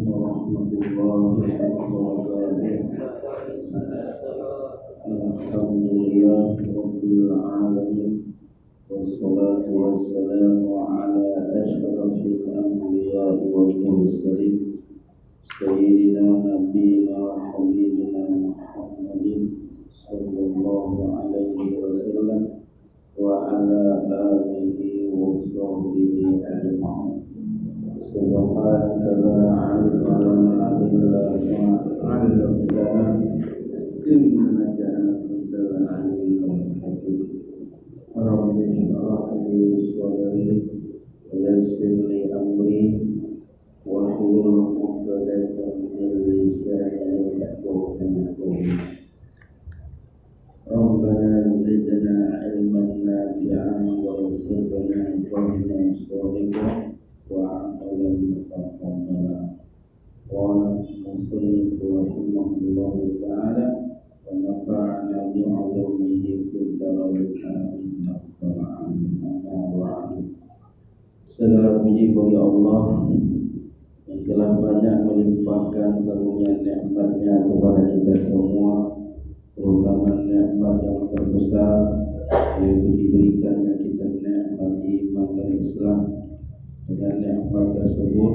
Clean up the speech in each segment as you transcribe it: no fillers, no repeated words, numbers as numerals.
warahmatullahi wabarakatuh. Alhamdulillah rabbil alamin, wassalatu wassalamu ala asyrafil anbiya'i wal mursalin sayyidina nabiyina wa habibina Muhammadin sallallahu alaihi wasallam wa ala alihi wa sahbihi ajma'in. Subhanaka la ilma lana illa ma 'allamtana innaka antal alimul hakim. Rabbi shrah li sadri wa yassir li amri wa hlul 'uqdatam min lisani yafqahu qawli. Rabbana zidna ilman nafi'an warzuqna fahman shadiqan wa amalan mutaqabbala. Qala musannif rahimahullahu ta'ala wa nafa'ana bi'ulumihi fid dharain amin. Segala puji bagi Allah yang telah banyak melimpahkan karunia nikmat-Nya kepada kita semua, terutama nikmat yang terbesar yaitu diberikannya kita nikmat iman dan Islam. Dengan nikmat tersebut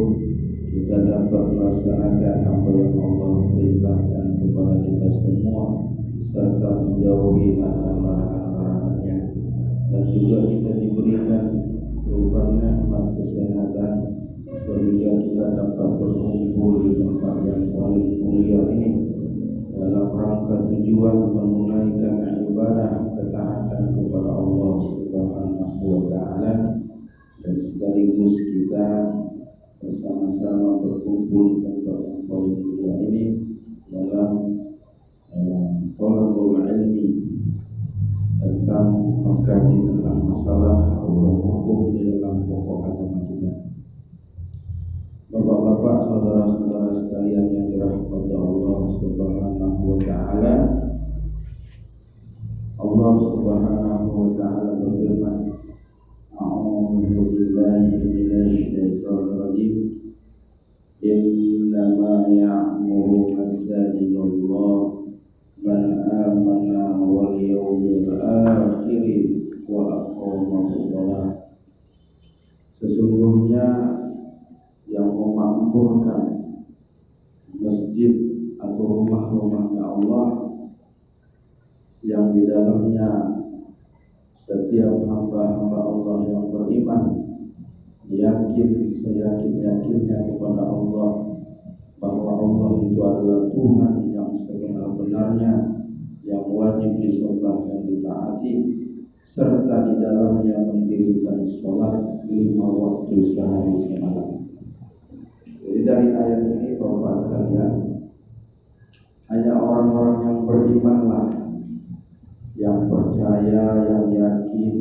kita dapat melaksanakan apa yang Allah perintahkan kepada kita semua serta menjauhi larangan-larangan-nya, dan juga kita diberikan berupa nikmat kesehatan sehingga kita dapat berkumpul di tempat yang paling mulia ini dalam rangka tujuan menunaikan ibadah ketaatan kepada Allah Subhanahu wa ta'ala, dan sekaligus kita bersama-sama berkumpul di tempat yang paling mulia ini dalam thalabul ilmi, tentang mengkaji tentang masalah hukum di dalam pokok agama kita. Bapak-bapak, saudara-saudara sekalian yang dirahmati Allah Subhanahu wa ta'ala, Allah Subhanahu wa ta'ala berfirman, A'udzu billahi minasy syaithanir rajim. Innama ya'muru masajidallah man amana wal yawmil akhir wa aqamas shalah. Sesungguhnya yang memakmurkan masjid atau rumah-rumahnya Allah yang di dalamnya setiap hamba-hamba Allah yang beriman yakin seyakin-yakinnya kepada Allah bahwa Allah itu adalah Tuhan yang sebenar-benarnya, yang wajib disembah dan ditaati, serta di dalamnya mendirikan sholat 5 waktu sehari semalam. Jadi dari ayat ini Bapak sekalian, hanya orang-orang yang berimanlah yang percaya, yang yakin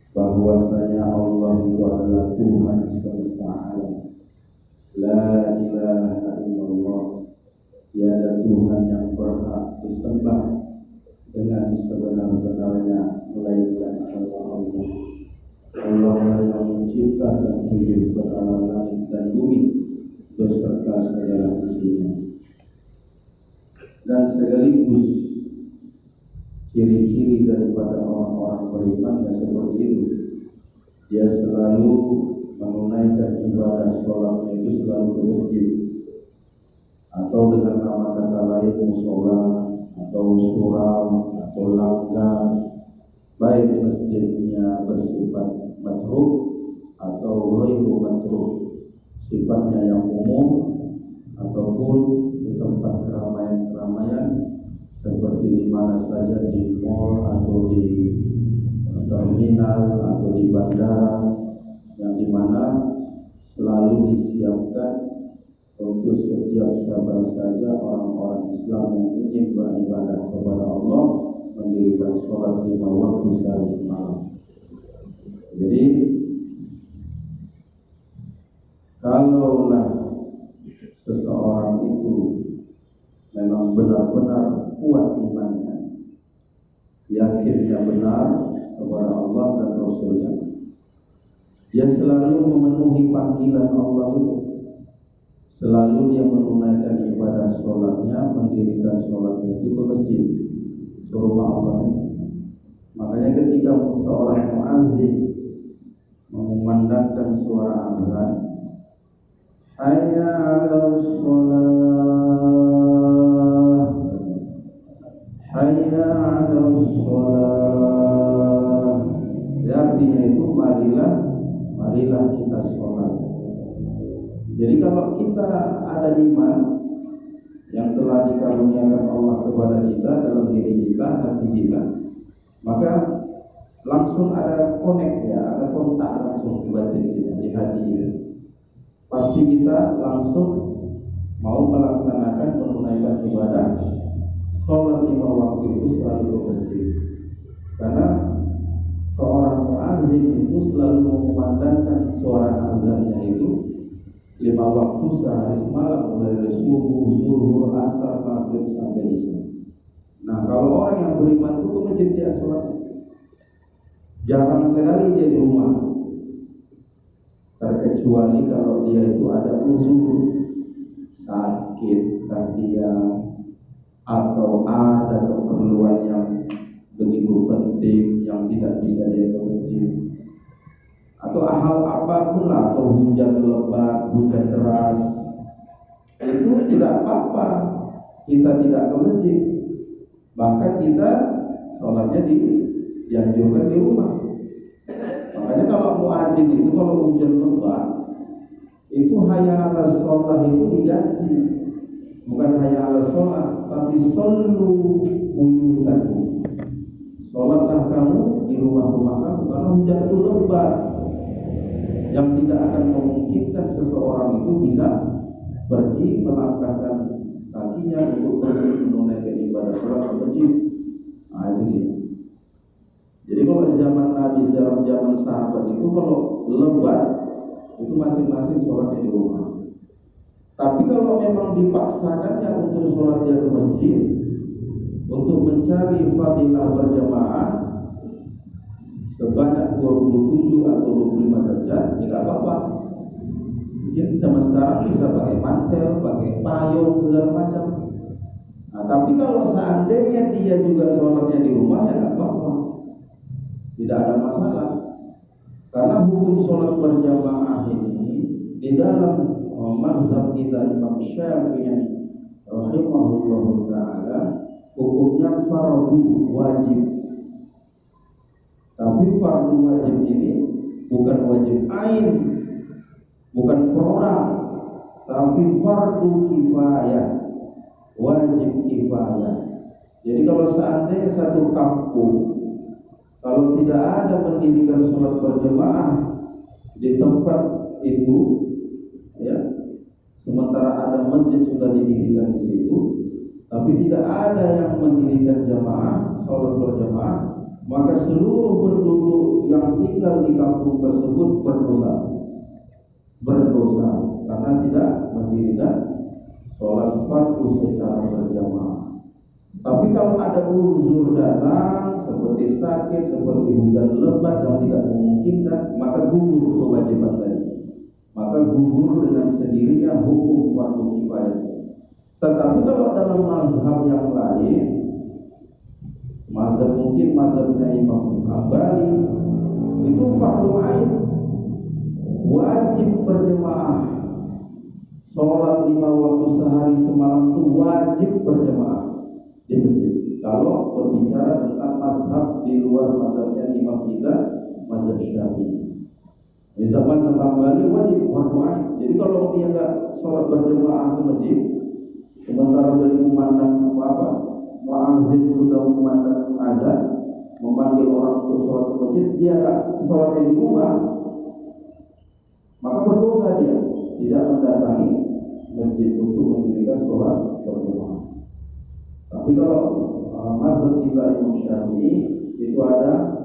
bahwasanya Allah itu adalah Tuhan semesta alam. La ilaha illallah, tiada Tuhan yang berhak disembah dengan sebenar-benarnya melainkan Allah. Allah yang menciptakan 7 alam langit dan bumi beserta segala isinya. Dan sekaligus ciri-ciri daripada orang-orang beriman yang seperti itu, dia selalu menunaikan ibadah sholatnya itu selalu ke masjid, atau dengan nama kata lain musola atau suram atau langgar, baik masjidnya bersifat matruh atau ghairu matruh, sifatnya yang umum ataupun di tempat keramaian-keramaian seperti di mana saja, di mall atau di terminal atau di bandara, yang dimana selalu disiapkan untuk setiap sabar saja orang-orang Islam yang ingin beribadah kepada Allah mendirikan sholat 5 waktu sehari semalam. Jadi kalaulah seseorang itu memang benar-benar kuat imannya, yakinnya benar kepada Allah dan Rasulnya, dia selalu memenuhi panggilan Allah itu selalu dia menunaikan ibadah sholatnya, mendirikan sholatnya itu ke masjid, ke rumah Allah. Makanya ketika seorang muadzin mengumandangkan suara azan, hayya 'alas shalah, hayya 'alas shalah, artinya itu marilah kita sholat. Jadi kalau kita ada iman yang telah dikaruniakan Allah kepada kita dalam diri kita, hati kita, maka langsung ada connect ya, ada kontak langsung di batin kita, di hati kita. Pasti kita langsung mau melaksanakan menunaikan ibadah sholat 5 waktu itu selalu ke masjid. Karena seorang muadzin itu selalu mengumandangkan suara azannya itu 5 waktu sehari semalam, mulai dari subuh, zuhur, asar, maghrib sampai isya. Nah, kalau orang yang beriman itu ke masjid dia sholat. Jarang sekali dia di rumah, terkecuali kalau dia itu ada uzur, sakit kan dia, atau ada keperluan yang begitu penting yang tidak bisa dia ke masjid, atau hal apapun lah, atau hujan lebat, hujan deras, itu tidak apa-apa kita tidak ke masjid. Bahkan kita sholatnya dianjurkan di rumah. Makanya kalau muadzin itu kalau hujan lebat itu hayya 'alas shalah itu diganti, bukan hayya 'alas shalah, tapi shollu buyutakum, sholatlah kamu di rumah-rumah kamu, karena hujan itu lebat yang tidak akan memungkinkan seseorang itu bisa pergi melangkahkan kakinya untuk pergi menunaikan ibadah sholat ke masjid. Nah, itu dia. Jadi kalau zaman Nabi, zaman sahabat itu kalau lebat itu masing-masing sholatnya di rumah. Tapi kalau memang dipaksakannya untuk sholatnya ke masjid untuk mencari fadilah berjamaah sebanyak 27 atau 25 derajat, ya nggak apa-apa. Mungkin sama sekarang bisa pakai mantel, pakai payung segala macam. Nah, tapi kalau seandainya dia juga sholatnya di rumah, ya nggak apa-apa, tidak ada masalah. Karena hukum sholat berjamaah ini di dalam mazhab kita Imam Syafi'i rahimahullah ta'ala hukumnya fardu wajib. Tapi fardu wajib ini bukan wajib ain, bukan per orang, tapi fardu kifayah, wajib kifayah. Jadi kalau seandainya satu kampung kalau tidak ada mendirikan sholat berjamaah di tempat itu, ya, sementara ada masjid sudah didirikan di situ, tapi tidak ada yang mendirikan jamaah sholat berjamaah, maka seluruh penduduk yang tinggal di kampung tersebut berdosa karena tidak mendirikan sholat fardu secara berjamaah. Tapi kalau ada uzur datang seperti sakit, seperti hujan lebat yang tidak memungkinkan, maka gugur kewajiban tadi. Maka gugur dengan sendirinya hukum fardu kifayah. Tetapi kalau dalam mazhab yang lain, mazhab mungkin mazhabnya Imam Hambali, itu fardu ain, wajib berjamaah. Sholat 5 waktu sehari semalam itu wajib berjamaah di masjid. Kalau berbicara tentang mazhab di luar mazhabnya imam kita, mazhab Syafi'i, mazhab Hambali wajib fardu ain. Jadi kalau dia nggak sholat berjamaah ke masjid, sementara dari memandang muadzin sudah memandang azan, memanggil orang untuk sholat ke masjid, dia nggak sholat di rumah, maka berdosa dia tidak mendatangi masjid untuk mendirikan sholat berjamaah. Tapi kalau mazhab kita Imam Syafi'i itu ada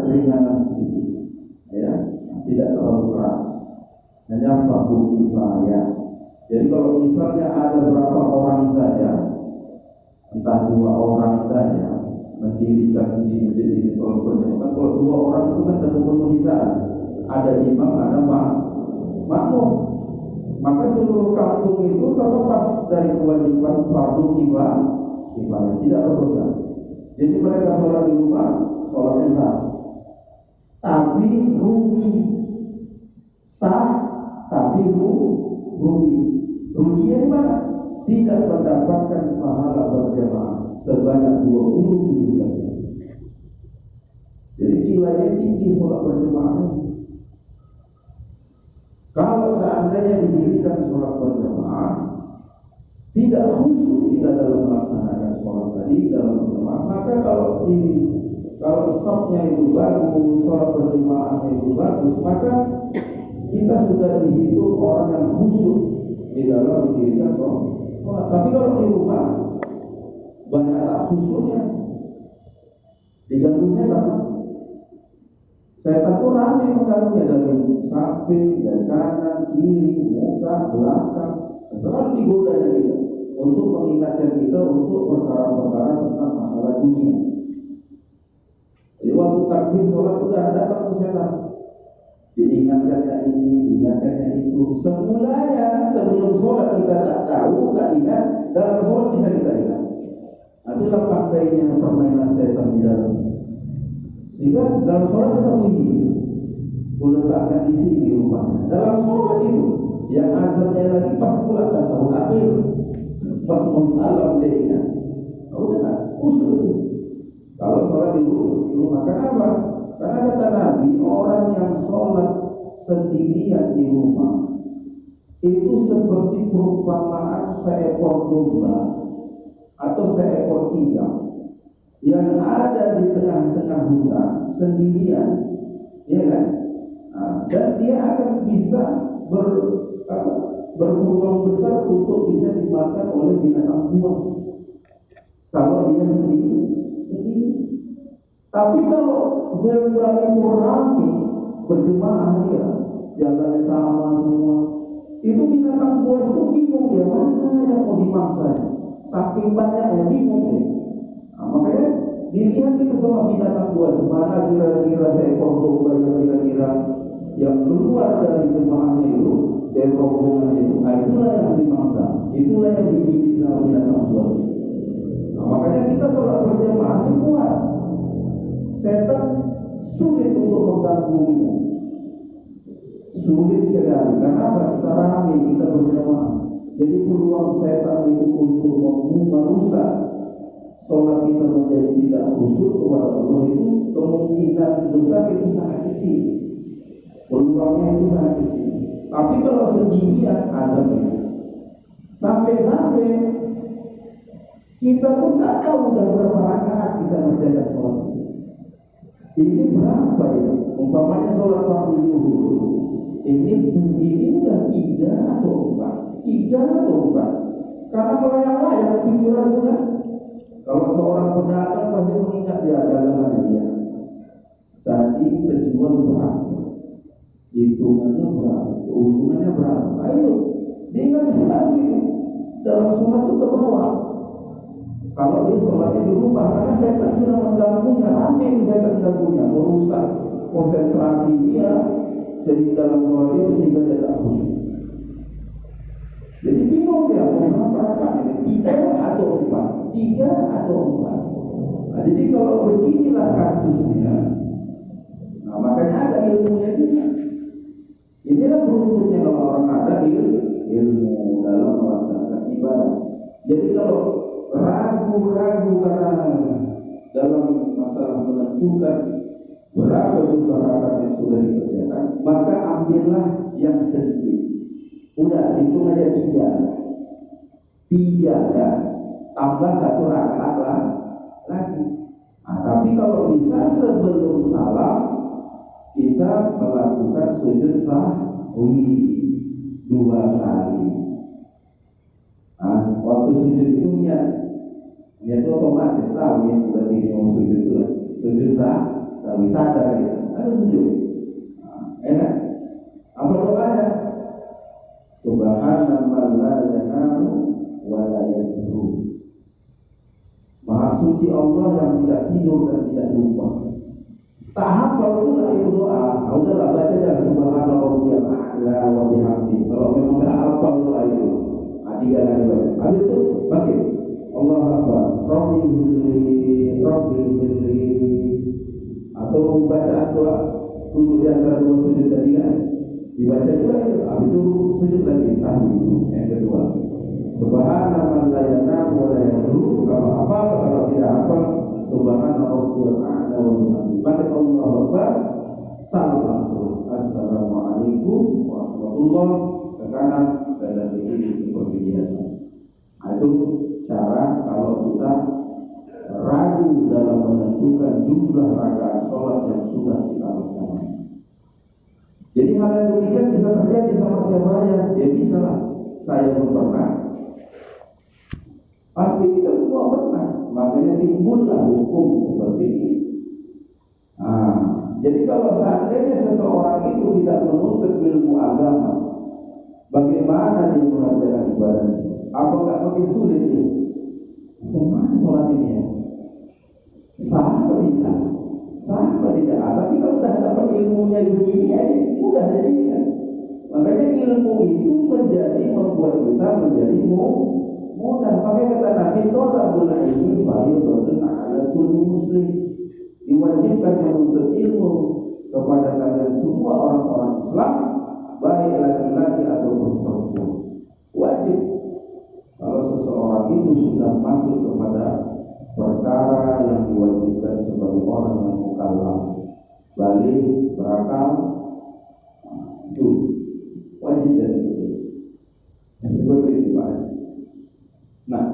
keringanan sedikit, ya, tidak terlalu keras, hanya fardu kifayah. Jadi kalau misalnya ada berapa orang saja, entah 2 orang saja mendirikan di masjid ini sholat berjamaah, kalau 2 orang itu kan ada penuh bisa, ada imam, ada makmum. seluruh kampung itu terlepas dari kewajiban fardu kifayah, tidak berdosa. Jadi mereka sholat di rumah, sholatnya sah, tapi rugi. Sah, tapi rugi. Ruginya di mana? Tidak mendapatkan pahala berjamaah sebanyak 20 derajat. Jadi nilainya tinggi sholat berjamaah. Kalau seandainya didirikan sholat berjamaah, tidak khusyuk kita dalam melaksanakan sholat tadi dalam berjamaah, maka kalau safnya itu bagus, sholat berjamaahnya itu bagus, maka kita sudah dihitung orang yang khusyuk di dalam mendirikan sholat. Tapi kalau di rumah banyak tak khusyuknya, diganggu setan. Setan itu ramai mengganggunya dari samping, dari kanan, kiri, muka, belakang. Selalu digodanya kita untuk mengingatkan kita untuk perkara-perkara tentang masalah dunia. Jadi waktu takbir sholat sudah datang ke setan, diingatkannya ini, diingatkannya itu. Semulanya sebelum sholat kita tak tahu, tak ingat. Dalam sholat bisa kita ingat. Itulah pakainya permainan setan di dalam. Sehingga dalam sholat kita begini, letakkan isi di rumahnya. Dalam sholat itu, yang azabnya lagi pas pula tasawuf akhir, pas musalam dia ingat. Udah tak, usul. Kalau sholat di rumah, kenapa? Karena kata Nabi, orang yang sholat sendirian di rumah itu seperti perumpamaan seekor domba atau seekor tiga yang ada di tengah-tengah hutan sendirian, ya kan? Dan dia akan bisa berpeluang besar untuk bisa dimakan oleh binatang buas kalau dia sendiri. Tapi kalau berbagi ramai berjemaah dia jalan sama semua, itu binatang buas itu bingung dia mana yang mau dimangsa, saking banyaknya bingung dia. Makanya dilihat itu sama binatang buas, mana kira-kira seekor domba yang kira-kira yang keluar dari jemaahnya itu, dari rombongan itu, itulah yang dimangsa, itulah yang dibidik sama binatang buas. Makanya kita sholat berjemaah itu kuat. Setan sulit untuk mengganggunya, sulit sekali. Kenapa? Kita ramai, kita berjemaah. Jadi peluang setan itu untuk merusak sholat kita menjadi tidak khusyuk kepada Allah itu kemungkinan besar itu sangat kecil. Peluangnya itu sangat kecil. Tapi kalau sendirian azabnya sampai kita pun tak tahu udah berapa rakaat kita menjaga sholat. Ini berapa ya? Umpamanya sholat fardu zuhur. Ini udah 3 atau 4. Karena melayang-layang pikiran itu kan. Kalau seorang pedagang pasti mengingat dia dagangannya dia. Tadi terjual berapa? Hitungannya berapa? Keuntungannya berapa? Ayo, diingat selalu itu. Dalam sholat itu ke bawah. Kalau dia sholatnya di rumah, karena setan sudah mengganggunya, ramai setan mengganggunya, merusak konsentrasi dia sehingga dalam sholat itu sehingga dia tak khusyuk. Jadi bingung dia mau berapa rakaat ini, 3 atau 4. Nah, jadi kalau beginilah kasusnya, nah makanya ada ilmunya juga. Inilah beruntungnya kalau orang ada ilmu dalam melaksanakan ibadah. Jadi kalau ragu-ragu karena dalam masalah menentukan berapa jumlah rakaat yang sudah dikerjakan, maka ambillah yang sedikit. Udah hitung aja 3 ya, tambah 1 rakaat lagi. Nah, tapi kalau bisa sebelum salam kita melakukan sujud sahwi 2 kali. Nah, waktu sujud itu niat otomatis tahu ya sudah mau sujud itu sujud sahwi sadar ya, ada sujud. Enak. Apa doanya? Subhanallah la yanamu wa la yasjudu. Maha suci Allah yang tidak tidur dan tidak lupa. Tak hafal pula itu doa. Udahlah baca aja subhanallah wa bihamdihi. Kalau memang tak hafal doa itu. Tiga kali baca. Habis itu bangkit. Allah Akbar. Rabbi firli, Rabbi firli. Atau bacaan doa duduk di antara dua sujud tadi kan. Dibaca juga itu. Habis itu sujud lagi sahwi yang kedua. Subhanallah la yanamu wa la yasru. Kalau apa kalau tidak apa subhanallah wa ta'ala wa bihamdihi. Pada Allah Akbar. Salam langsung. Assalamualaikum warahmatullahi ke kanan dan ke kiri seperti biasa. Itu cara kalau kita ragu dalam menentukan jumlah rakaat sholat yang sudah kita laksanakan. Jadi hal yang demikian bisa terjadi sama siapa saja. Ya bisa lah. Saya pun pernah. Pasti kita semua pernah. Makanya timbullah hukum seperti ini. Jadi kalau seandainya seseorang itu tidak menuntut ilmu agama, bagaimana dia mengerjakan ibadah? Apakah makin sulit ini? Bagaimana sholat ini ya? Sah atau tidak? Sah atau tidak? Tapi kalau sudah dapat ilmunya begini ya mudah jadi kan? Makanya ilmu itu membuat kita menjadi mudah. Makanya kata Nabi, tolabul ilmi fardhun 'ala kulli muslim. Diwajibkan menuntut ilmu kepada kalian semua orang-orang Islam, baik laki-laki ataupun perempuan. Wajib. Kalau seseorang itu sudah masuk kepada perkara yang diwajibkan sebagai orang yang mukallaf, balik, berakal, itu wajib dan itu. Seperti itu Pak. Nah,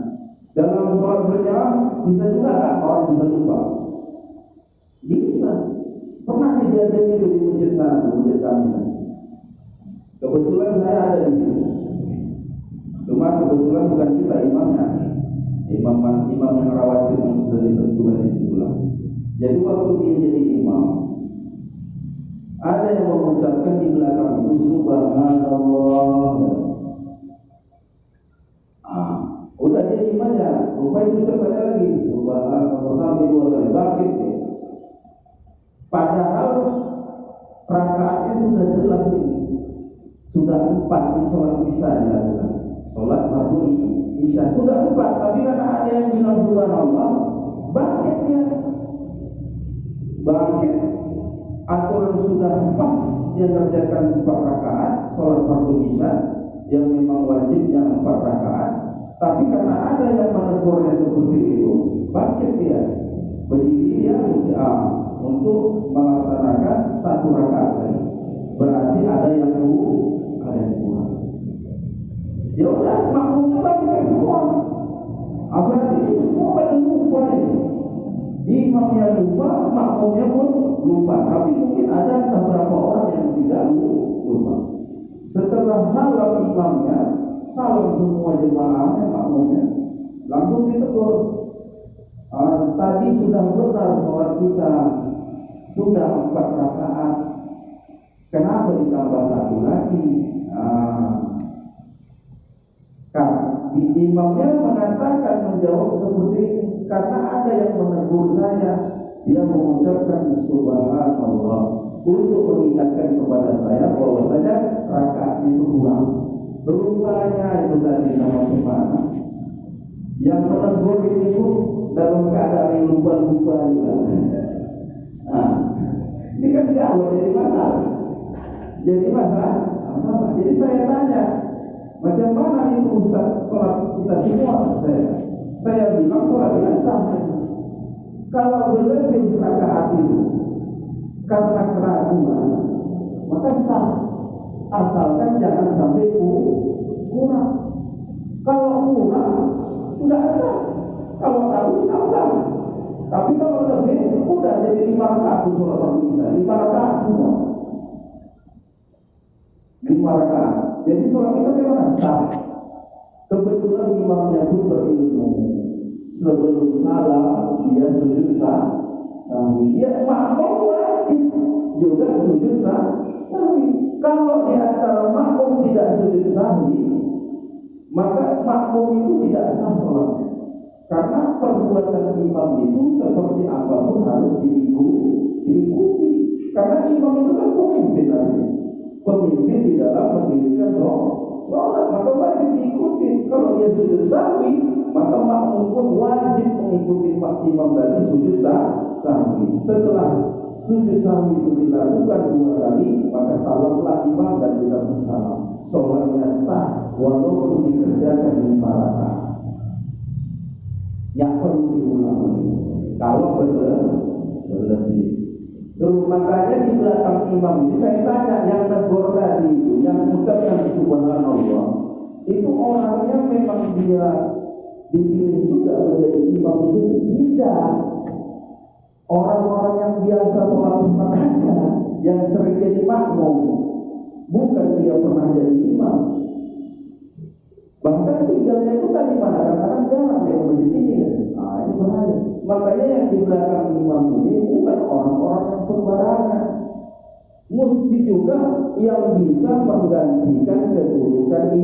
dalam sholat berjamaah bisa juga kan orang bisa lupa. Bisa. Pernah kejadian itu di masjid sana, di masjid kami. Kebetulan saya ada di situ. Cuma kebetulan bukan kita imamnya. Imam yang rawatib yang sudah ditentukan di sebelah. Jadi waktu dia jadi imam, ada yang mengucapkan di belakang itu subhanallah. Udah jadi imam aja. Rupanya diucapkan lagi subhanallah sampai dua kali bangkit. Padahal rakaatnya sudah jelas ini, sudah 4 di sholat isya dilakukan, sholat fardu isya sudah 4, tapi karena ada yang bilang subhanallah, bangkit dia, bangkit, aturan sudah pas dia kerjakan 4 rakaat sholat fardu isya yang memang wajibnya 4 rakaat, tapi karena ada yang menegurnya seperti itu, bangkit dia, berdiri dia untuk melaksanakan 1 rakaat lagi. Berarti ada yang kurang. Ya udah, makmumnya bangkit semua. Berarti ini semua pada lupa ini. Imamnya lupa, makmumnya pun lupa. Tapi mungkin ada beberapa orang yang tidak lupa. Setelah salam imamnya, salam semua jemaahnya, makmumnya, langsung ditegur. Tadi sudah benar sholat kita, sudah 4 rakaat. Kenapa ditambah 1 lagi? Imamnya mengatakan menjawab seperti ini karena ada yang menegur saya. Dia mengucapkan subhanallah untuk mengingatkan kepada saya bahwasanya rakaat itu kurang. Rupanya itu tadi sama semana. Yang menegur ini pun dalam keadaan yang lupa-lupa juga. Ini kan gawat jadi masalah. Jadi saya tanya, macam mana itu Ustaz sholat kita semua? Saya bilang sholat kita sah. Kalau berlebih rakaat itu karena keraguan, maka sah. Asalkan jangan sampai kurang. Kalau kurang, tidak sah. Kalau tambah. Tapi kalau lebih, udah jadi 5 rakaat sholat fardu isya, 5 rakaat semua. 5 rakaat. Jadi sholat kita memang sah. Kebetulan imamnya pun berilmu. Sebelum salam dia sujud sahwi. Ya makmum wajib juga sujud sahwi. Kalau di antara makmum tidak sujud sahwi, maka makmum itu tidak sah sholatnya. Karena perbuatan imam itu seperti apapun harus diikuti. Karena imam itu kan pemimpin artinya. Pemimpin di dalam mendirikan sholat. dia sujud sahwi, maka makmum pun wajib mengikuti imam tadi sujud sahwi. Setelah sujud sahwi itu dilakukan 2 kali, maka salamlah imam dan kita bersalam. Sholatnya sah walaupun dikerjakan 5 rakaat. Yang perlu diulangi kalau berlebih. Terus makanya di belakang imam ini saya tanya, yang negor tadi itu, yang mengucapkan subhanallah, itu orangnya memang dia dipilih juga menjadi imam itu? Tidak. Orang-orang yang biasa sholat sunat aja, yang sering jadi makmum, bukan dia pernah jadi imam. Bahkan tinggalnya itu tadi mana? Kadang-kadang jarang dia menjadi ini. Ini bahaya. Makanya yang di belakang imam ini bukan orang-orang yang sembarangan. Mesti juga yang bisa menggantikan kedudukan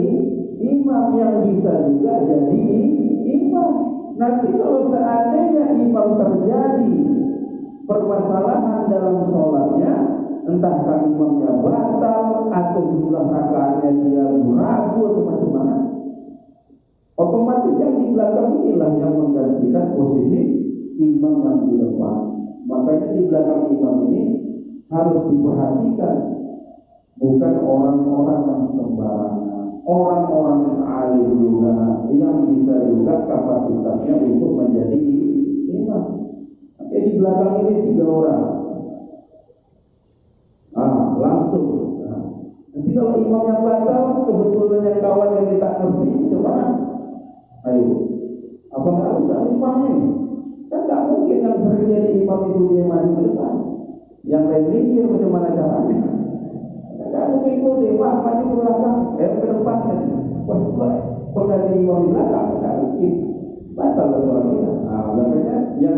imam, yang bisa juga jadi imam. Nanti kalau seandainya imam terjadi permasalahan dalam sholatnya, entahkah imamnya batal atau jumlah rakaatnya dia ragu atau macam-macam, otomatis yang di belakang inilah yang menggantikan posisi imam yang di depan. Makanya di belakang imam ini harus diperhatikan, bukan orang-orang yang sembarangan, orang-orang yang alim juga, yang bisa juga kapasitasnya untuk menjadi imam. Oke, di belakang ini 3 orang. Langsung. Nanti kalau imam yang batal, kebetulan yang kawan yang kita ngerti, coba. Ayo, apa nggak usah imam ini? Kan nggak mungkin yang sering jadi imam itu dia maju ke depan. Yang lain mikir macam mana caranya. Nggak mungkin itu dewa maju ke belakang, ke depan kan? Pas pengganti imam di belakang nggak mungkin. Batal sholat kita. Makanya yang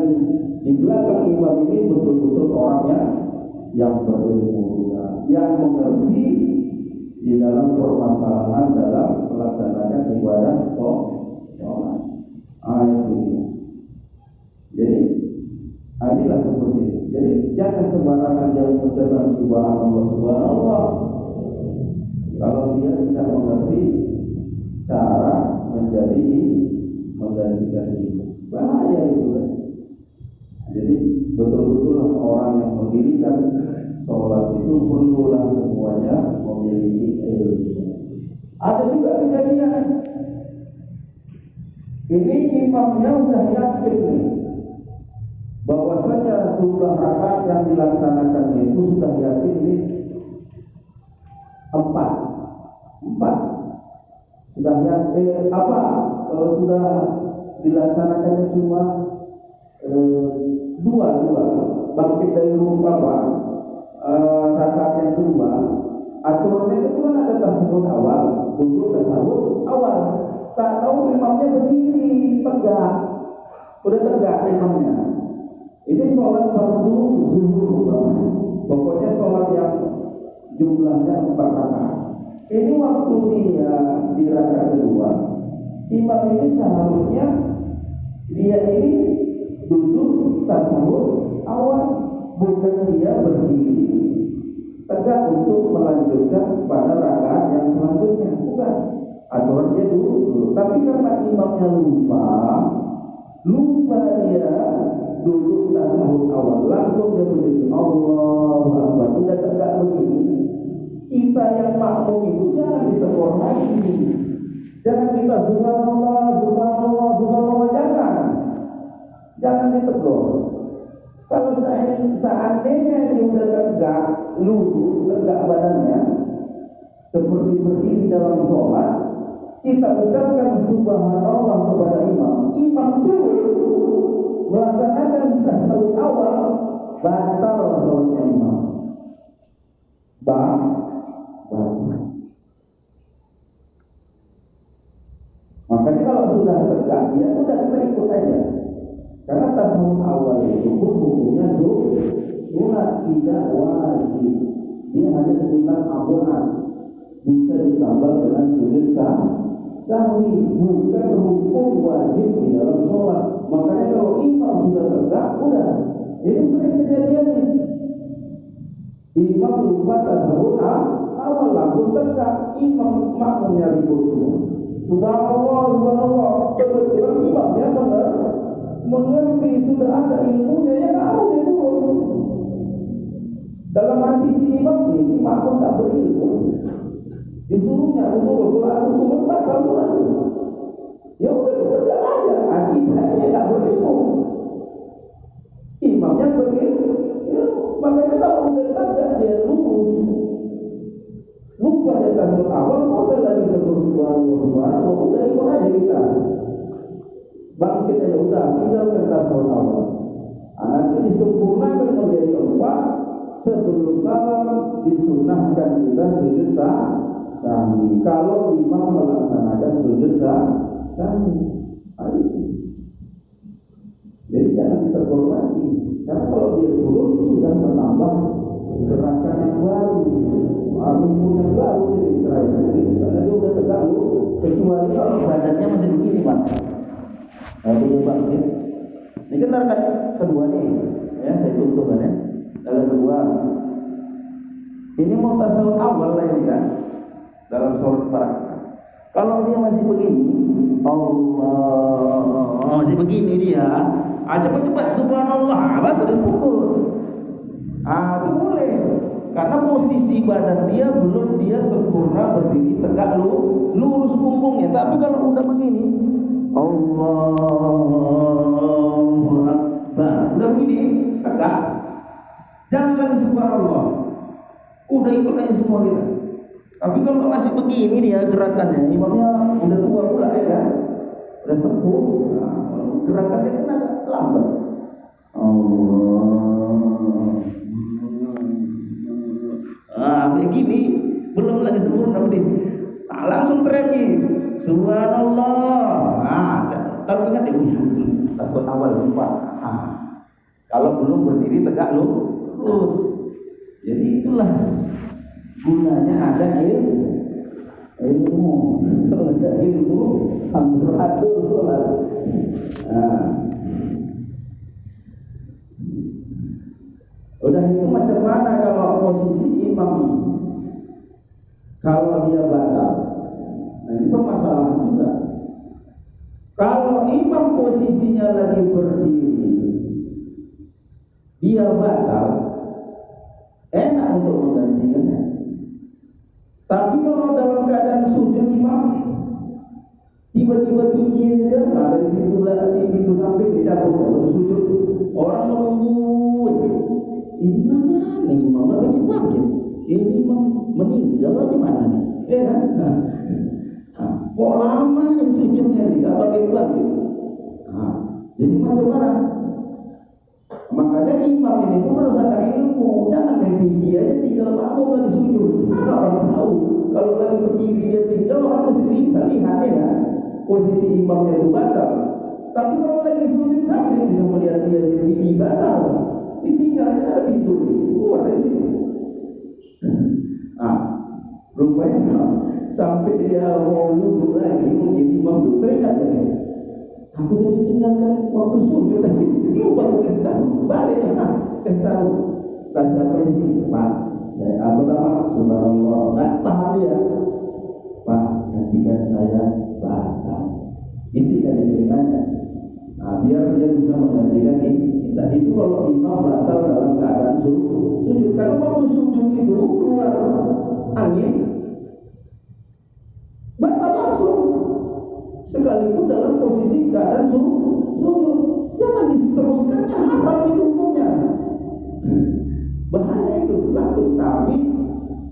di belakang imam ini betul-betul orangnya yang berilmu, yang mengerti di dalam permasalahan dalam melaksanakan ibadah sholat. Itu. Jadi inilah seperti itu. Jadi jangan sembarangan dia mengucapkan subhanallah kalau dia tidak mengerti cara menggantikan itu. Bahaya itu kan. Jadi betul-betul orang yang mendirikan sholat itu perlulah semuanya memiliki ilmu. Ada juga kejadian ini imamnya sudah yakin nih bahwasanya jumlah rakaat yang dilaksanakannya itu sudah yakin nih 4 sudah yakin sudah dilaksanakannya cuma 2 bangkit dari rukuk rakaat yang kedua. Aturannya itu kan ada tasawuf awal, duduk tasawuf awal. Tak tahu imamnya berdiri tegak, udah tegak imamnya. Ini sholat fardu zuhur, pokoknya sholat yang jumlahnya 4 rakaat. Ini waktu dia di rakaat kedua, imam ini seharusnya dia ini duduk tasawuf awal, bukan dia berdiri tegak untuk melanjutkan pada rakaat yang selanjutnya, bukan. Aturannya dulu. Tapi karena imamnya lupa dia duduk tasawuf awal, langsung dia berdiri Allahu Akbar, udah tegak begini. Kita yang makmum itu jangan ditegur lagi, jangan kita subhanallah, jangan ditegur. Kalau seandainya dia udah tegak, lurus, tegak badannya seperti berdiri dalam sholat, kita ucapkan subhanallah kepada imam dulu melaksanakan tasawuf awal, batal sholatnya imam. Makanya kalau sudah tegak, dia udah kita ikut aja. Karena tasawuf awal itu hukumnya sunat, tidak wajib. Dia hanya sunat abonan, bisa ditambah dengan sujud sahwi, bukan hukum wajib di dalam sholat. Makanya kalau imam sudah tegak, udah. Ini sering kejadian nih. Imam lupa tasawuf awal, langsung tegak, imam makmumnya ribut dulu. Subhanallah, subhanallah. Kebetulan imamnya mengerti, sudah ada ilmunya, ya tahu dia turun. Dalam hati si imam ini makmum tak berilmu, disuruhnya turun, Quran turun, batal Quran. Ya udah kerja aja, akibatnya tak berilmu. Imamnya berilmu, ya, makanya kalau udah kerja dia lurus. Lupa dari tasawuf awal, masa lagi terus subhanallah, udah ikut aja kita. Bangkit aja udah, tinggalkan tasawuf awal. Nanti disempurnakan menjadi 4. Sebelum salam disunahkan kita sujud sahwi. Kalau imam melaksanakan sujud sahwi, jadi jangan ditegur lagi. Karena kalau dia turun sudah menambah gerakan yang baru, rukun yang baru jadi terakhir. Karena dia udah terganggu. Kecuali kalau badannya masih begini, Pak. Dia bangkit. Ini kan rakaat kedua nih, ya saya contohkan ya. Rakaat kedua. Ini mau tasawuf awal lah ini kan, dalam sholat barakah. Kalau dia masih begini, Allah masih begini dia, cepat-cepat subhanallah, sudah pukul. Itu boleh, karena posisi badan dia belum dia sempurna berdiri tegak lurus punggungnya. Tapi kalau udah begini, Allahu Akbar, udah begini tegak, jangan lagi subhanallah, udah ikut aja semua kita. Tapi kalau masih begini dia gerakannya, imamnya udah tua pula ya kan, udah sepuh, gerakannya kan agak lambat. Kayak gini belum lagi sempurna begini. Langsung teriaki subhanallah. Tahu ingat ya, tasawuf awal lupa. Kalau belum berdiri tegak lurus. Jadi itulah gunanya ada ilmu. Kalau ada ilmu, ambil sholat. Udah itu macam mana kalau posisi imam? Kalau dia batal, nah itu masalah juga. Kalau imam posisinya lagi berdiri, dia batal, enak untuk menggantikannya. Tapi kalau dalam keadaan sujud imam, tiba-tiba tinggi dia, dari pintu samping dijatuh untuk sujud, orang menunggu. Ini mana nih imam lagi bangkit? Ini imam meninggal di mana nih? Ya kan? Kok lama nih sujudnya nih, gak bangkit. Jadi macam mana? Makanya imam ini pun harus ada ilmu. Jangan main tinggi aja tinggal makmum lagi sujud. Orang tahu kalau lagi berdiri dia tinggal, orang mesti bisa lihat ya kan? Posisi imamnya itu batal. Tapi kalau lagi sujud sambil bisa melihat dia tinggi batal. Ditinggalnya ada pintu, keluar dari situ. Rupanya sampai dia mau wudhu lagi, mungkin imam itu teringat lagi. Aku jadi tinggalkan waktu sujud tadi, lupa aku kasih tahu, balik kasih tahu. Kasih apa ini, Pak? Saya pertama subhanallah, nggak paham dia. Pak, gantikan saya batal. Isikan dengannya. Biar dia bisa menggantikan kita itu kalau imam batal dalam keadaan sujud. Karena waktu sujud itu keluar angin, batal langsung. Sekalipun dalam posisi keadaan sujud, jangan diteruskannya, haram itu hukumnya. Bahaya itu langsung. Tapi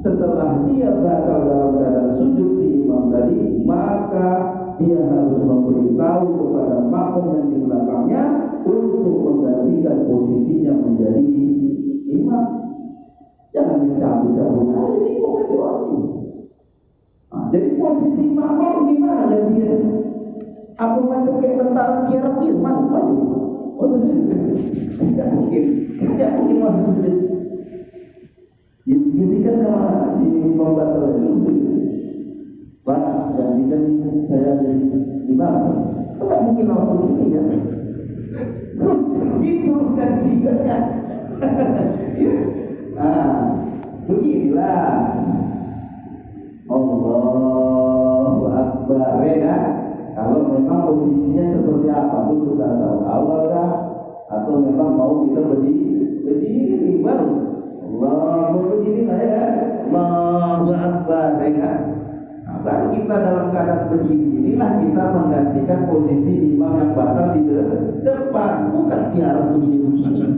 setelah dia batal dalam keadaan sujud si imam tadi, maka dia harus memberitahu kepada makmum yang di belakangnya untuk menggantikan posisinya menjadi imam. Jangan dicabut-cabut aja, bingung kan orang ini. Jadi posisi makmum gimana dia? Apa macam kayak tentara tiara firman Pak? Tidak mungkin maksudnya. Bisikan kemana si pembatal itu? Pak, gantikan saya jadi imam. Tidak mungkin orang begini ya. Itu gantikannya. Beginilah. Allahu Akbar. akbar, ya kan? Kalau memang posisinya seperti apa, duduk tasawuf awal kah? Atau memang mau kita berdiri baru Allah berdiri lah ya kan? Allahu akbar, ya kan? Nah, baru kita dalam keadaan berdiri inilah kita menggantikan posisi imam yang batal di depan, bukan biar begini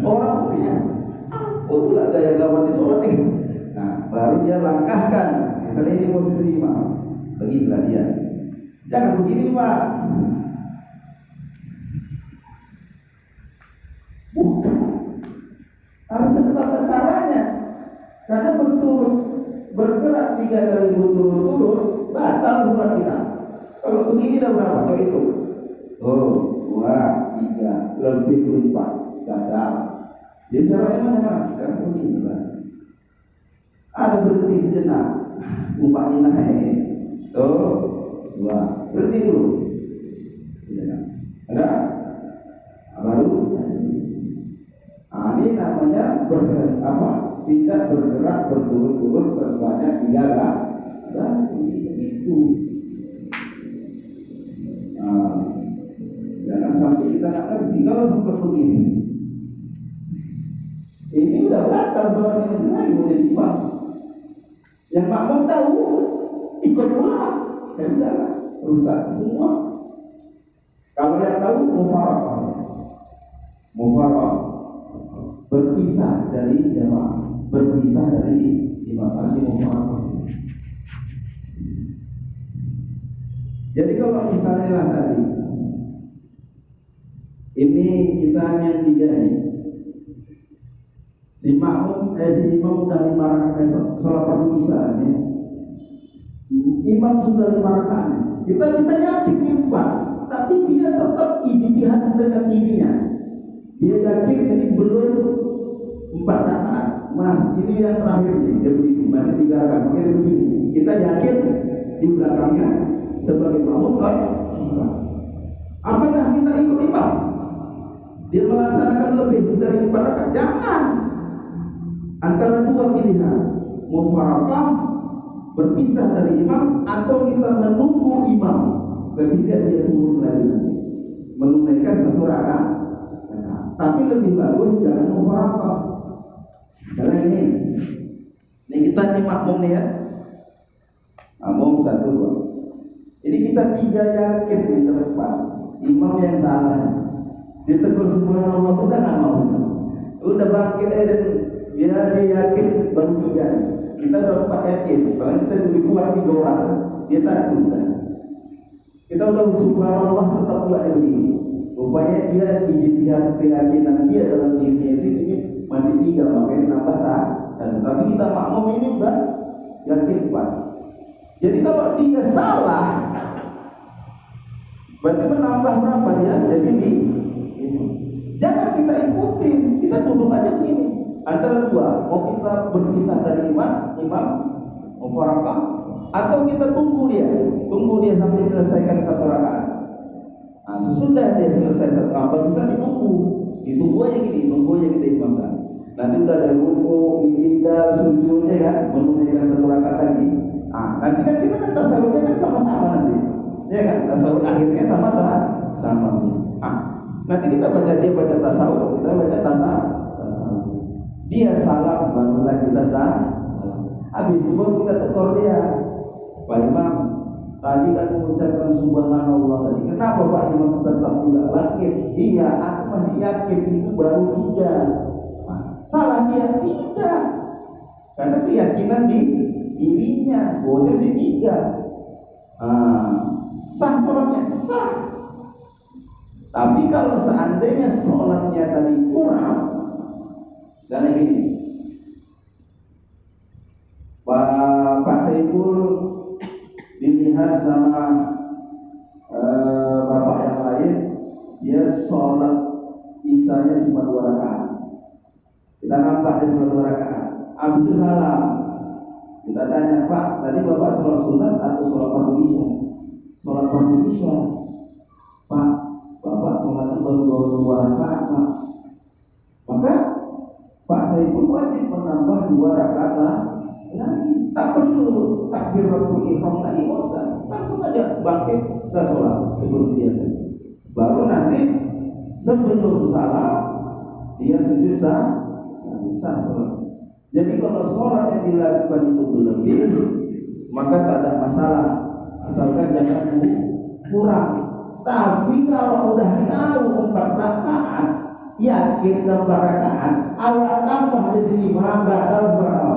orang punya pula gaya kawan di sholat ini. Nah, baru dia langkahkan, misalnya ini posisi imam, beginilah dia. Jangan begini Pak. Bukan. Harus tetap caranya. Karena bergerak 3 kali berturut-turut batal sholat kita. Kalau begini dah berapa? Coba itu. 2, 3, lebih 4, gagal. Jadi caranya mana? Cara begini Pak. Ada berhenti sejenak. Umpamanya naik. 2, berhenti dulu. Ada? Baru. Ini namanya tidak bergerak berturut-turut sebanyak 3 kali. Itu. Jangan sampai kita nggak ngerti kalau sempat begini. Ini udah batal sholat ini lagi mau jadi imam. Yang makmum tahu ikut pulang. Udah rusak semua. Kalau yang tahu mufaraqah berpisah dari jamaah, berpisah dari imam tadi mufaraqah. Jadi kalau misalnya lah tadi ini kita yang 3 nih, si imam udah 5 rakaat sholat fardu isya nih. Imam sudah 5 rakaat. Kita yakin 4, tapi dia tetap ijtihad dengan dirinya. Dia yakin ini belum 4 rakaat. Mas, ini yang terakhir nih, dia begini, masih 3 rakaat, makanya dia begini. Kita yakin di belakangnya sebagai makmum kan? Apakah kita ikut imam? Dia melaksanakan lebih dari 4 rakaat? Jangan. Antara 2 pilihan, mufaraqah berpisah dari imam atau kita menunggu imam ketika dia turun lagi nanti menunaikan 1 rakaat. Tapi lebih bagus jangan mufaraqah. Misalnya ini kita nih makmum nih ya, makmum 1, 2. Ini kita 3 yakin di depan imam yang salah, ditegur subhanallah udah nggak mau, udah bangkit dan dia yakin baru 3. Kita udah 4 yakin, kalau kita lebih kuat 3 orang, dia 1 kan. Kita udah subhanallah tetap buat begini. Rupanya dia ijtihad keyakinan dia dalam dirinya itu ini masih 3, makanya nambah 1. Tapi kita makmum ini udah yakin 4. Jadi kalau dia salah, berarti menambah berapa dia? Jadi jangan kita ikutin, kita duduk aja begini. Antara 2, mau kita berpisah dari imam mufaraqah, atau kita tunggu dia sampai menyelesaikan 1 rakaat. Nah, sesudah dia selesai 1 rakaat, bisa ditunggu aja kita imam kan. Nanti udah ada ruku, i'tidal, sujudnya kan, menunaikan 1 rakaat lagi. Nah, nanti kan kita kan tasawufnya kan sama-sama nanti, ya kan? Tasawuf akhirnya sama-sama. Nanti dia baca tasawuf, kita baca tasawuf. Dia salah, barulah kita salah. Habis itu baru kita tegur dia. Pak Imam, tadi kan mengucapkan subhanallah tadi. Kenapa Pak Imam tetap tidak bangkit? Iya, aku masih yakin itu baru 3. Salah dia tidak. Karena keyakinan di dirinya, bahwa sih 3. Sah sholatnya, sah. Tapi kalau seandainya sholatnya tadi kurang, misalnya gini, Pak Saiful dilihat sama bapak yang lain, dia sholat isanya cuma 2 rakaat. Kita nampak dia sholat 2 rakaat. Habis itu salam. Kita tanya, Pak, tadi bapak sholat sunat atau sholat fardu isya? Sholat fardu isya. Pak, bapak sholatnya baru 2 rakaat, Pak. Maka Pak Saiful wajib menambah 2 rakaat lagi. Tak perlu takbiratul ihram lagi, bosan. Langsung aja bangkit dan sholat seperti biasa. Baru nanti sebelum salam dia sujud sah sholat. Jadi kalau sholat yang dilakukan itu berlebih, maka tak ada masalah, asalkan jangan kurang. Tapi kalau udah tahu 4 rakaat, yakin 6 rakaat, awal tambah jadi 5, batal berapa?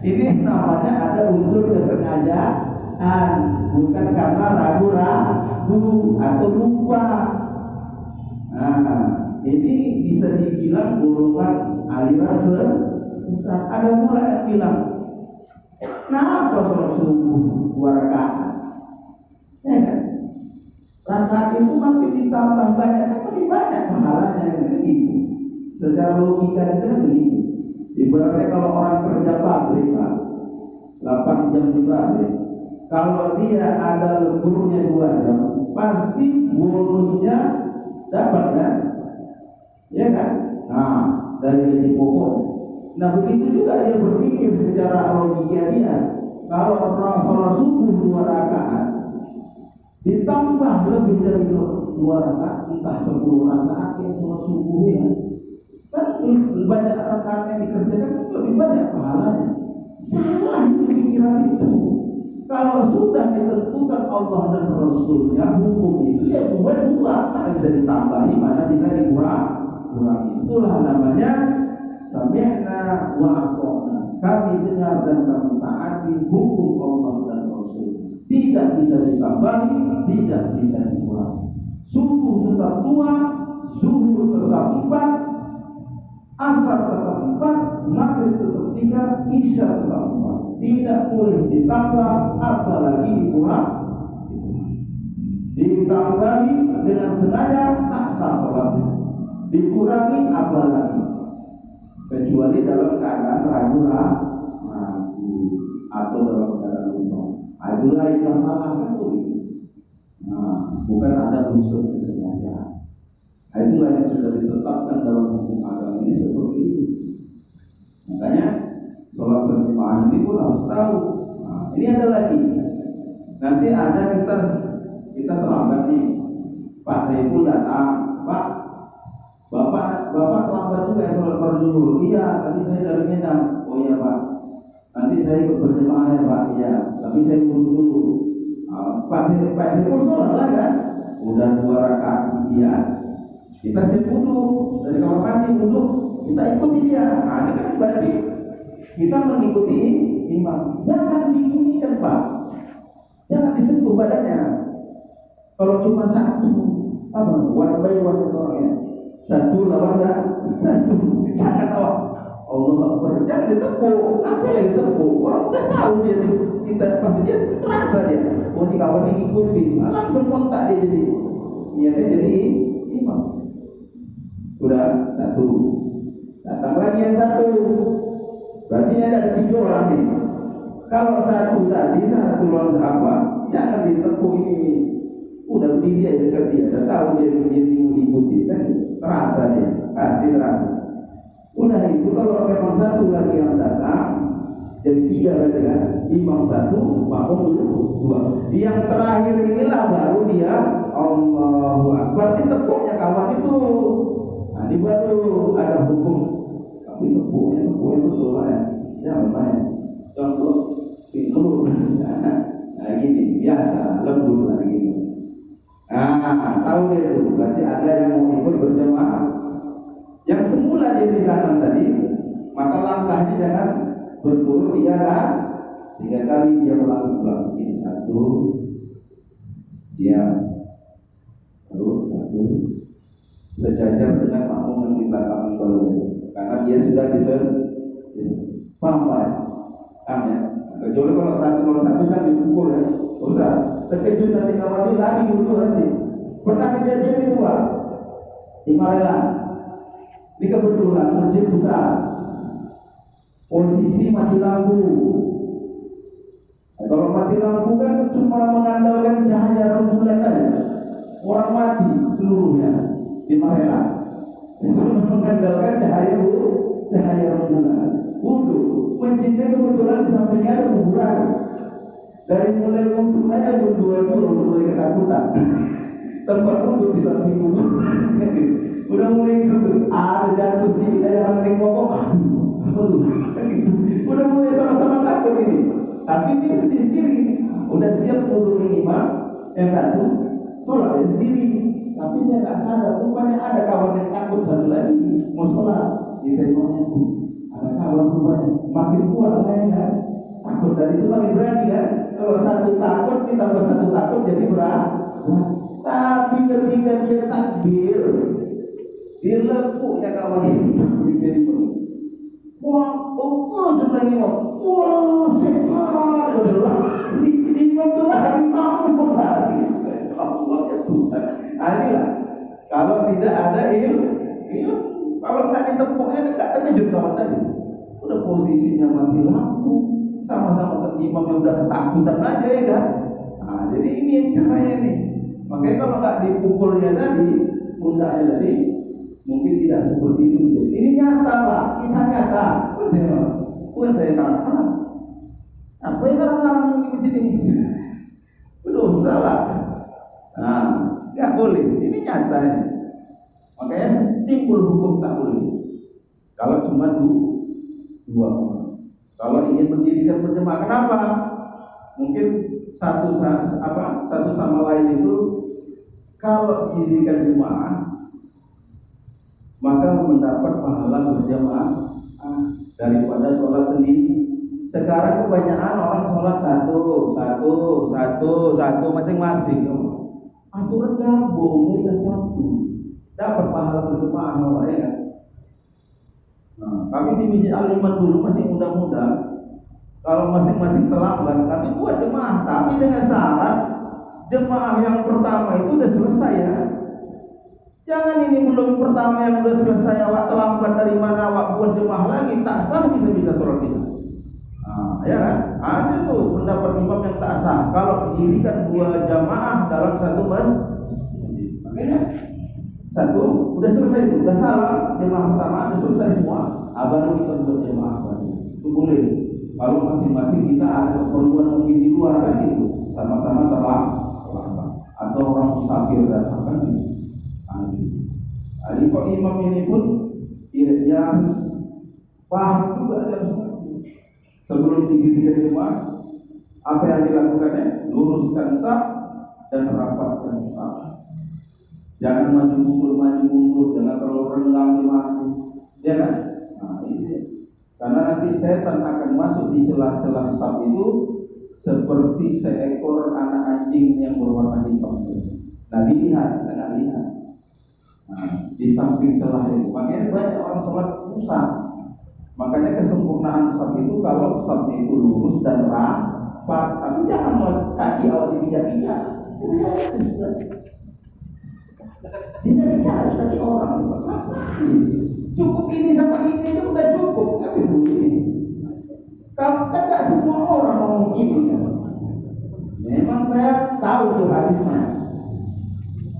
Ini namanya ada unsur kesengajaan, bukan karena ragu-ragu atau lupa. Nah, ini bisa dibilang golongan aliran sesat. Ada pula yang bilang, kenapa sholat subuh 2 rakaat? Ya kan? Rakaat itu makin ditambah banyak, makin banyak pahalanya gitu. Secara logika kita kan begitu. Ibaratnya kalau orang kerja pabrik, Pak, 8 jam di pabrik, kalau dia ada lemburnya 2 jam, pasti bonusnya dapat kan? Ya kan? Nah, dari gaji pokok. Nah, begitu juga dia berpikir secara logika dia. Kalau orang sholat subuh 2 rakaat, ditambah lebih dari 2 rakaat, entah 10 rakaat yang sholat subuh ya, kan banyak rakaat yang dikerjakan lebih banyak pahalanya. Salah itu pikiran itu. Kalau sudah ditentukan Allah dan Rasulnya hukum itu ya buat 2, mana bisa ditambahi, mana bisa dikurangi. Itulah namanya sami'na wa ata'na. Kami dengar dan kami taati hukum Allah dan Rasul. Tidak bisa ditambahi, tidak bisa dikurangi. Subuh tetap 2, zuhur tetap 4, asar tetap 4, maghrib tetap 3, isya tetap 4. Tidak boleh ditambah, apalagi dikurangi. Ditambahi dengan sengaja tak sah sholatnya. Dikurangi apalagi, kecuali dalam keadaan ragu atau dalam keadaan lupa. Itulah yang masalah itu. Bukan ada unsur kesengajaan. Itulah yang sudah ditetapkan dalam hukum agama ini seperti itu. Makanya sholat berjamaah ini pun harus tahu. Ini ada lagi. Nanti ada kita terlambat nih. Pak Saiful datang, Pak. Bapak terlambat juga sholat berzuhur. Iya, tadi saya dari Medan. Oh iya Pak. Nanti saya ikut berjamaah ya Pak. Iya, tapi saya dulu. Pak Saiful sholat lah kan. Udah 2 rakaat iya. Kita dulu dari kamar mandi dulu. Kita ikuti dia. Ini kan berarti kita mengikuti imam. Jangan diinikan Pak. Jangan disentuh badannya. Kalau cuma satu, one by one orangnya. Satu lawan satu, jangan awak. Allah Akbar, jangan ditepuk. Apa yang ditepuk? Orang tak tahu dia, kita pasti dia terasa dia. Oh si kawan ini ikuti, langsung kontak dia jadi niatnya jadi imam. Udah 1, datang lagi yang 1. Berarti ada 3 orang nih. Kalau 1 tadi 1 lawan sahabat, jangan ditepuk ini. Udah berdiri aja dekat dia, udah tahu dia mengikuti kan, terasa dia, pasti terasa. Udah itu kalau memang 1 lagi yang datang, jadi 3 berarti kan, imam 1, makmum 2. Yang terakhir inilah baru dia Allahu Akbar, tepuknya kawan itu. Nah ini baru ada hukum. Tapi tepuknya betul lah ya, jangan main. Contoh, pinggul. Nah gini, biasa, lembur lah gini. Tahu dia itu, berarti ada yang mau ikut berjamaah. Yang semula dia di kanan tadi, maka langkahnya jangan berturut 3 kali dia ulang. Ini 1, dia terus 1, sejajar dengan makmum yang di belakang baru, karena dia sudah paham Pak ya? Kecuali kalau 1 kan dipukul ya, usah terkejut nanti kawan lari dulu nanti. Pernah kejadian itu Pak di Malaysia. Ini kebetulan masjid besar, posisi mati lampu. Kalau mati lampu kan cuma mengandalkan cahaya rembulan saja. Orang mati seluruhnya di Malaysia. Cuma mengandalkan cahaya rembulan. Masjidnya kebetulan di sampingnya ada kuburan. Dari mulai wudhu aja berdua ketakutan. Tempat duduk di samping dulu. Udah mulai duduk, ada jatuh sini, ada yang ngomong. Udah mulai sama-sama takut ini. Tapi dia sendiri-sendiri. Udah siap duduk imam, yang satu sholat dia sendiri. Tapi dia nggak sadar, rupanya ada kawan yang takut satu lagi mau sholat. Dia tengoknya tuh, ada kawan rupanya makin kuat lah ya kan. Takut tadi itu makin berani kan. Kalau satu takut ditambah satu takut jadi berat. Tapi ketika dia takbir, dia lepuknya kawan itu jadi wah, oh, lagi wah, setan, udah imam tu lari tahu lari. Allah ya Tuhan. Inilah kalau tidak ada ilmu, kalau nggak ditepuknya nggak terkejut kawan tadi. Udah posisinya mati lampu, sama-sama ke imam yang udah ketakutan aja ya kan. Nah, jadi ini yang caranya nih. Makanya kalau nggak dipukulnya tadi, pundaknya tadi, mungkin tidak seperti itu. Ini nyata Pak, kisah nyata. Bukan saya katakan. Apa yang orang-orang di masjid ini? Berdosa Pak. Nah, nggak boleh. Ini nyata ya. Makanya timbul hukum tak boleh. Kalau cuma dua orang. Kalau ingin mendirikan berjemaah, kenapa? Mungkin satu sama lain itu kalau didirikan jemaah maka mendapat pahala berjamaah daripada sholat sendiri. Sekarang kebanyakan orang sholat satu masing-masing. Aturan gabung jadi satu, dapat pahala berjamaah ya kan. Nah, kami di Masjid Al-Iman dulu masih muda-muda. Kalau masing-masing terlambat, kami buat jemaah, tapi dengan syarat jemaah yang pertama itu udah selesai ya. Jangan ini belum pertama yang udah selesai awak terlambat dari mana awak buat jemaah lagi, tak sah bisa sholat kita. Nah, ya kan? Ada tuh pendapat imam yang tak sah kalau didirikan dua jamaah dalam satu masjid. Makanya satu udah selesai itu, udah salah jemaah pertama udah selesai semua, baru kita buat jemaah baru. Itu boleh. Kalau masing-masing kita ada keperluan mungkin di luar kan itu, sama-sama terlambat atau orang musafir datang kan gitu. Jadi kok imam ini pun dia harus paham juga dalam sebelum didirikan jemaah apa yang dilakukannya, luruskan saf dan rapatkan saf. Jangan maju mundur, jangan terlalu renggang jemaah, ya kan? Nah, ini karena nanti setan akan masuk di celah-celah saf itu seperti seekor anak anjing yang berwarna hitam. Nah, dilihat, jangan lihat. Nah, di samping celah itu, makanya banyak orang sholat rusak. Makanya kesempurnaan saf itu kalau safnya itu lurus dan rapat, tapi jangan kaki awal dipijak-pijak. Tidak cari orang. Cukup ini sama ini aja udah cukup, tapi begini. Kalau tidak semua orang ngomong ini kan. Memang saya tahu tuh hadisnya.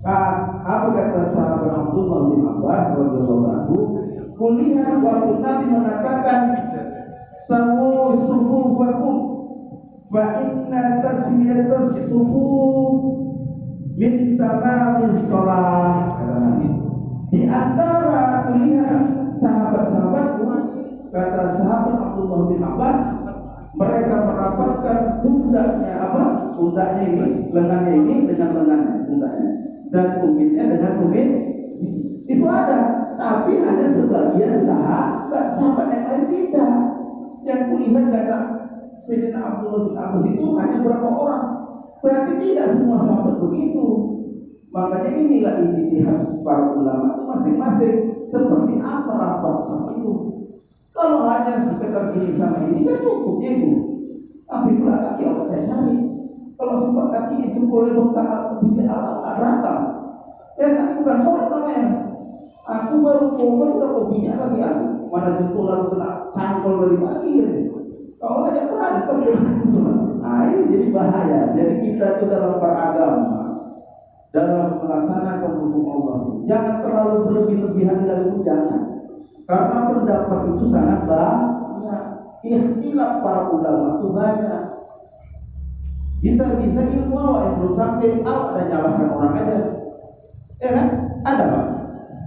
Apa kata sahabat Abdullah bin Abbas radhiyallahu anhu? Kulihat waktu Nabi mengatakan sawu sufufakum fa inna tasmiyatas sufuf min tamamis shalah, kata Nabi. Di antara kulihat sahabat-sahabatku, kata sahabat Abdullah bin Abbas, mereka merapatkan pundaknya pundaknya ini, lengannya ini dengan lengannya pundaknya, dan tumitnya dengan tumit. Itu ada, tapi ada sebagian sahabat yang lain tidak. Yang kulihat kata Sayyidina Abdullah bin Abbas itu hanya berapa orang. Berarti tidak semua sahabat begitu. Makanya inilah ijtihad para ulama itu masing-masing. Seperti apa rapat sama itu. Kalau hanya sekedar ini sama ini kan cukup itu. Tapi pula kaki apa saya cari. Kalau sempat kaki itu boleh bengkak bijak alat rata. Ya kan bukan sholat namanya. Aku baru udah kopinya kaki aku. Mana jempol lalu kena cangkol dari pagi ya. Kalau aja berantem. Nah ini jadi bahaya. Jadi kita itu dalam beragama, dalam melaksanakan hukum Allah, jangan terlalu berlebih-lebihan dari itu, jangan. Karena pendapat itu sangat banyak. Ikhtilaf para ulama itu banyak. Bisa-bisa ilmu awak yang belum sampai, awak ada nyalahkan orang aja. Ya kan? Ada Pak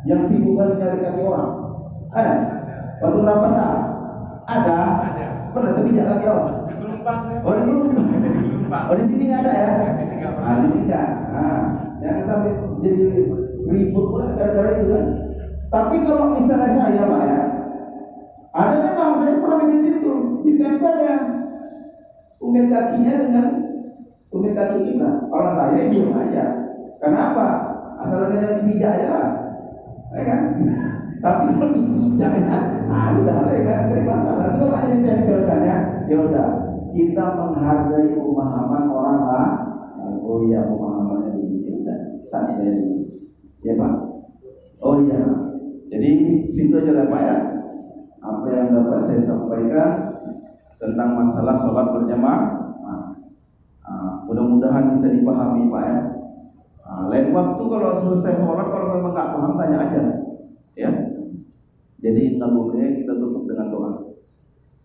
yang sibuk kali nyari kaki orang? Ada? Waktu berapa saat? Ada? Pernah tapi tidak kaki orang? Oh di Gelumpang. Oh di sini nggak ada ya? Nah di sini nggak. Nah jangan sampai jadi ribut pula gara-gara itu kan. Tapi kalau misalnya saya Pak ya, ada memang saya pernah kejadian itu, ditempel ya tumit kakinya dengan tumit kaki kita. Kalau saya diam aja. Kenapa? Asalkan yang dipijak aja lah, ya kan? Tapi kalau dipijak ya, udah lah ya kan, dari masalah. Tapi kalau hanya ditempelkan ya udah. Kita menghargai pemahaman orang lah. Oh iya pemahamannya begitu. Saat ini, ya Pak. Oh iya. Jadi situ aja lah Pak ya. Apa yang dapat saya sampaikan tentang masalah sholat berjamaah. Mudah-mudahan bisa dipahami Pak ya. Lain waktu kalau selesai sholat, kalau memang nggak paham tanya aja, ya. Jadi nggak boleh, kita tutup dengan doa.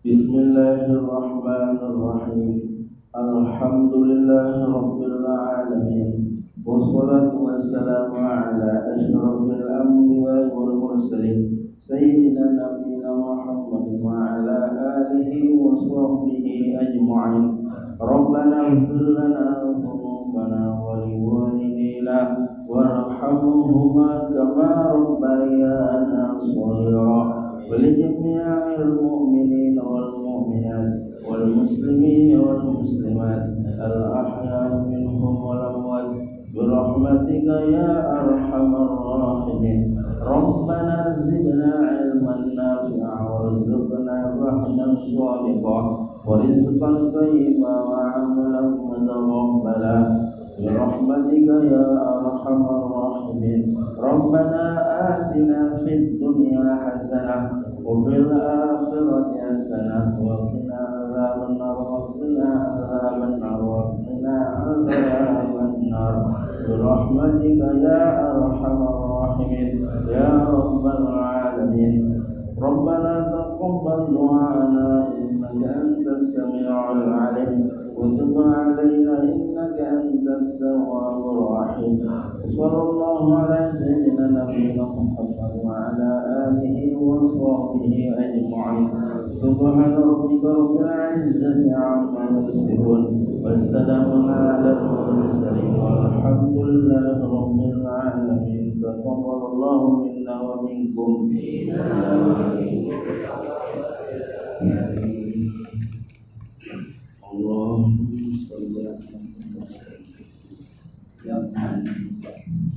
Bismillahirrahmanirrahim. Alhamdulillahirabbil alamin. Wassalatu wassalamu ala asyrafil anbiya'i wal mursalin sayyidina nabiyina Muhammadin wa ala alihi wa sahbihi ajma'in. Rabbana ighfir lana dhunubana wa liwalidina warhamhuma kama rabbayana shaghira. ولجميع المؤمنين والمؤمنات والمسلمين والمسلمات الأحياء منهم والأموات برحمتك يا أرحم الراحمين. ربنا زدنا علما نافعا وارزقنا فهما صادقا ورزقا طيبا وعملا متقبلا برحمتك يا أرحم الراحمين. ربنا آتنا في الدنيا حسنة وفي الآخرة حسنة وقنا عذاب النار وقنا عذاب النار وقنا عذاب النار برحمتك يا أرحم الراحمين يا رب العالمين. ربنا تقبل دعاءنا إنك أنت السميع العليم وتب علينا إنك أنت التواب الرحيم. صلى الله على سيدنا نبينا محمد وعلى آله وصحبه أجمعين. سبحان ربك رب العزة عما يصفون والسلام على المرسلين والحمد لله رب العالمين. تقبل الله منا ومنكم.